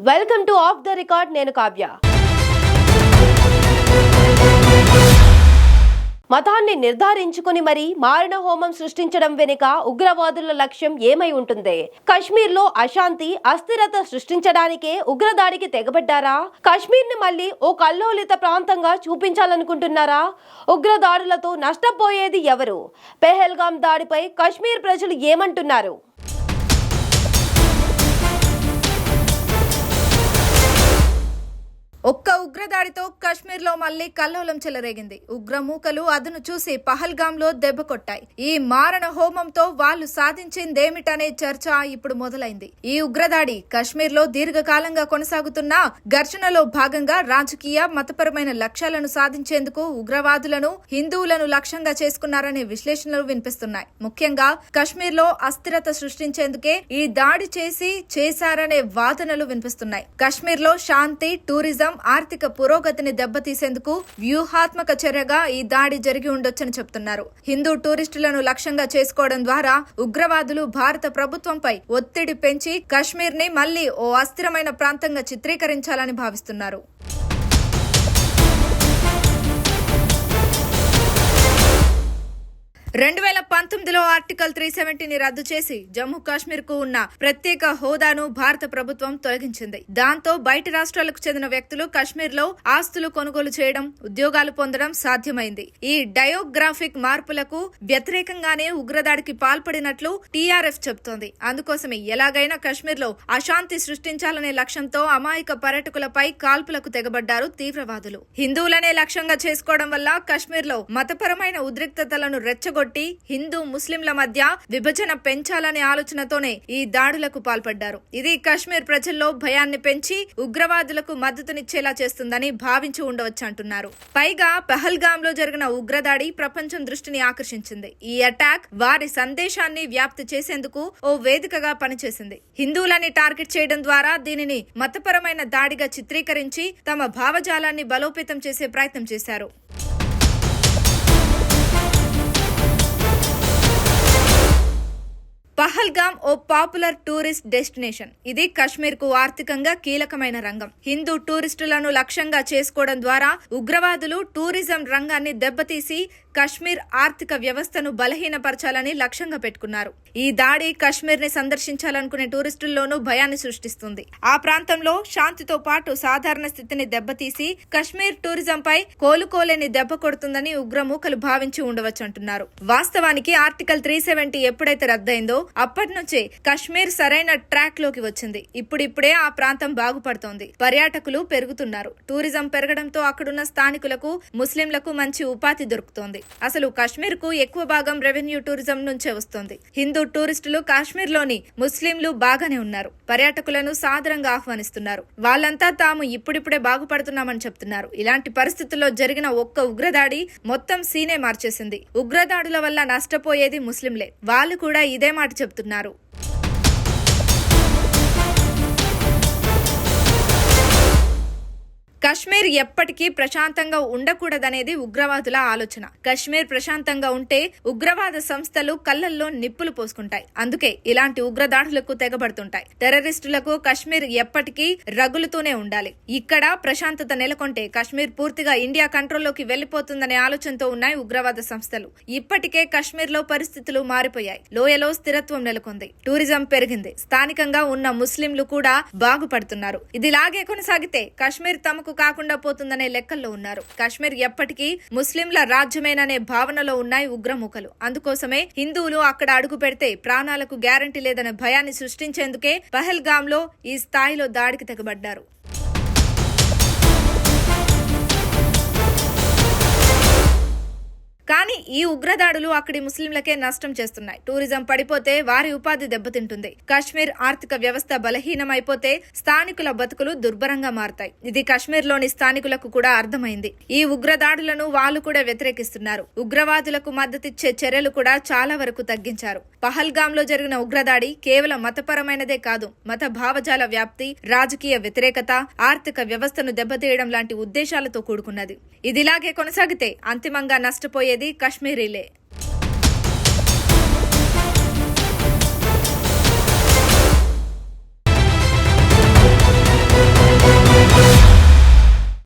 Welcome to of the record. నేను కావ్య. మతాన్ని నిర్ధారించుకుని మరి మారణ హోమం సృష్టించడం వెనుక ఉగ్రవాదుల లక్ష్యం ఏమై ఉంటుంది? కశ్మీర్లో అశాంతి, అస్థిరత సృష్టించడానికే ఉగ్రదాడికి తెగబడ్డారా? కశ్మీర్ని మళ్ళీ ఓ కల్లోలిత ప్రాంతంగా చూపించాలనుకుంటున్నారా? ఉగ్రదాడులతో నష్టపోయేది ఎవరు? పెహల్గాం దాడిపై కశ్మీర్ ప్రజలు ఏమంటున్నారు? ఒక్క ఉగ్రదాడితో కశ్మీర్లో మళ్లీ కల్లోలం చెలరేగింది. ఉగ్రమూకలు అదును చూసి పహల్గాంలో దెబ్బ కొట్టాయి. ఈ మారణ హోమంతో వాళ్ళు సాధించిందేమిటనే చర్చ ఇప్పుడు మొదలైంది. ఈ ఉగ్రదాడి కశ్మీర్లో దీర్ఘకాలంగా కొనసాగుతున్న ఘర్షణలో భాగంగా రాజకీయ, మతపరమైన లక్ష్యాలను సాధించేందుకు ఉగ్రవాదులను, హిందువులను లక్ష్యంగా చేసుకున్నారనే విశ్లేషణలు వినిపిస్తున్నాయి. ముఖ్యంగా కశ్మీర్లో అస్థిరత సృష్టించేందుకే ఈ దాడి చేశారనే వాదనలు వినిపిస్తున్నాయి. కశ్మీర్లో శాంతి, టూరిజం, ఆర్థిక పురోగతిని దెబ్బతీసేందుకు వ్యూహాత్మక చర్యగా ఈ దాడి జరిగి ఉండొచ్చని చెప్తున్నారు. హిందూ టూరిస్టులను లక్ష్యంగా చేసుకోవడం ద్వారా ఉగ్రవాదులు భారత ప్రభుత్వంపై ఒత్తిడి పెంచి కశ్మీర్ ని మళ్లీ ఓ అస్థిరమైన ప్రాంతంగా చిత్రీకరించాలని భావిస్తున్నారు. 2019లో ఆర్టికల్ 370ని రద్దు చేసి జమ్మూ కాశ్మీర్ కు ఉన్న ప్రత్యేక హోదాను భారత ప్రభుత్వం తొలగించింది. దాంతో బయటి రాష్ట్రాలకు చెందిన వ్యక్తులు కశ్మీర్ లో ఆస్తులు కొనుగోలు చేయడం, ఉద్యోగాలు పొందడం సాధ్యమైంది. ఈ డయోగ్రాఫిక్ మార్పులకు వ్యతిరేకంగానే ఉగ్రదాడికి పాల్పడినట్లు టీఆర్ఎఫ్ చెబుతోంది. అందుకోసమే ఎలాగైనా కశ్మీర్ లో అశాంతి సృష్టించాలనే లక్ష్యంతో అమాయక పర్యాటకులపై కాల్పులకు తెగబడ్డారు తీవ్రవాదులు. హిందువులనే లక్ష్యంగా చేసుకోవడం వల్ల కశ్మీర్ లో మతపరమైన ఉద్రిక్తతలను రెచ్చగొట్టి హిందూ ముస్లింల మధ్య విభజన పెంచాలనే ఆలోచనతోనే ఈ దాడులకు పాల్పడ్డారు. ఇది కశ్మీర్ ప్రజల్లో భయాన్ని పెంచి ఉగ్రవాదులకు మద్దతునిచ్చేలా చేస్తుందని భావించి ఉండవచ్చు అంటున్నారు. పైగా పహల్గామ్ లో జరిగిన ఉగ్రదాడి ప్రపంచం దృష్టిని ఆకర్షించింది. ఈ అటాక్ వారి సందేశాన్ని వ్యాప్తి చేసేందుకు ఓ వేదికగా పనిచేసింది. హిందువులని టార్గెట్ చేయడం ద్వారా దీనిని మతపరమైన దాడిగా చిత్రీకరించి తమ భావజాలాన్ని బలోపేతం చేసే ప్రయత్నం చేశారు. పహల్గామ్ ఓ పాపులర్ టూరిస్ట్ డెస్టినేషన్. ఇది కశ్మీర్ కు ఆర్థికంగా కీలకమైన రంగం. హిందూ టూరిస్టులను లక్ష్యంగా చేసుకోవడం ద్వారా ఉగ్రవాదులు టూరిజం రంగాన్ని దెబ్బతీసి కశ్మీర్ ఆర్థిక వ్యవస్థను బలహీనపరచాలని లక్ష్యంగా పెట్టుకున్నారు. ఈ దాడి కశ్మీర్ ని సందర్శించాలనుకునే టూరిస్టుల్లోనూ భయాన్ని సృష్టిస్తుంది. ఆ ప్రాంతంలో శాంతితో పాటు సాధారణ స్థితిని దెబ్బతీసి కశ్మీర్ టూరిజం పై కోలుకోలేని దెబ్బ కొడుతుందని ఉగ్రమూకలు భావించి ఉండవచ్చు అంటున్నారు. వాస్తవానికి ఆర్టికల్ 370 ఎప్పుడైతే రద్దయిందో అప్పటి నుంచే కశ్మీర్ సరైన ట్రాక్ లోకి వచ్చింది. ఇప్పుడిప్పుడే ఆ ప్రాంతం బాగుపడుతోంది. పర్యాటకులు పెరుగుతున్నారు. టూరిజం పెరగడంతో అక్కడున్న స్థానికులకు, ముస్లింలకు మంచి ఉపాధి దొరుకుతోంది. అసలు కశ్మీర్ కు ఎక్కువ భాగం రెవెన్యూ టూరిజం నుంచే వస్తోంది. హిందూ టూరిస్టులు కాశ్మీర్ లోని ముస్లింలు బాగానే ఉన్నారు. పర్యాటకులను సాదరంగా ఆహ్వానిస్తున్నారు. వాళ్ళంతా తాము ఇప్పుడిప్పుడే బాగుపడుతున్నామని చెప్తున్నారు. ఇలాంటి పరిస్థితుల్లో జరిగిన ఒక్క ఉగ్రదాడి మొత్తం సీనే మార్చేసింది. ఉగ్రదాడుల వల్ల నష్టపోయేది ముస్లింలే. వాళ్ళు కూడా ఇదే మాట చెప్తున్నారు. కశ్మీర్ ఎప్పటికీ ప్రశాంతంగా ఉండకూడదనేది ఉగ్రవాదుల ఆలోచన. కశ్మీర్ ప్రశాంతంగా ఉంటే ఉగ్రవాద సంస్థలు కళ్లల్లో నిప్పులు పోసుకుంటాయి. అందుకే ఇలాంటి ఉగ్రదాడులకు తెగబడుతుంటాయి. టెర్రరిస్టులకు కశ్మీర్ ఎప్పటికీ రగులుతూనే ఉండాలి. ఇక్కడ ప్రశాంతత నెలకొంటే కశ్మీర్ పూర్తిగా ఇండియా కంట్రోల్లోకి వెళ్లిపోతుందనే ఆలోచనతో ఉన్నాయి ఉగ్రవాద సంస్థలు. ఇప్పటికే కశ్మీర్ లో పరిస్థితులు మారిపోయాయి. లోయలో స్థిరత్వం నెలకొంది. టూరిజం పెరిగింది. స్థానికంగా ఉన్న ముస్లింలు కూడా బాగుపడుతున్నారు. ఇదిలాగే కొనసాగితే కశ్మీర్ తమకు కాకుండా పోతుందనే లెక్కల్లో ఉన్నారు. కశ్మీర్ ఎప్పటికీ ముస్లింల రాజ్యమేననే భావనలో ఉన్నాయి ఉగ్రమూకలు. అందుకోసమే హిందువులు అక్కడ అడుగు పెడితే ప్రాణాలకు గ్యారంటీ లేదనే భయాన్ని సృష్టించేందుకే పహల్గామ్ లో ఈ స్థాయిలో దాడికి తెగబడ్డారు. కానీ ఈ ఉగ్రదాడులు అక్కడి ముస్లింలకే నష్టం చేస్తున్నాయి. టూరిజం పడిపోతే వారి ఉపాధి దెబ్బతింటుంది. కశ్మీర్ ఆర్థిక వ్యవస్థ బలహీనమైపోతే స్థానికుల బతుకులు దుర్భరంగా మారతాయి. ఇది కశ్మీర్ లోని స్థానికులకు కూడా అర్థమైంది. ఈ ఉగ్రదాడులను వాళ్ళు కూడా వ్యతిరేకిస్తున్నారు. ఉగ్రవాదులకు మద్దతిచ్చే చర్యలు కూడా చాలా వరకు తగ్గించారు. పహల్గామ్ లో జరిగిన ఉగ్రదాడి కేవలం మతపరమైనదే కాదు, మత భావజాల వ్యాప్తి, రాజకీయ వ్యతిరేకత, ఆర్థిక వ్యవస్థను దెబ్బతీయడం లాంటి ఉద్దేశాలతో కూడుకున్నది. ఇదిలాగే కొనసాగితే అంతిమంగా నష్టపోయేది కశ్మీరీలే.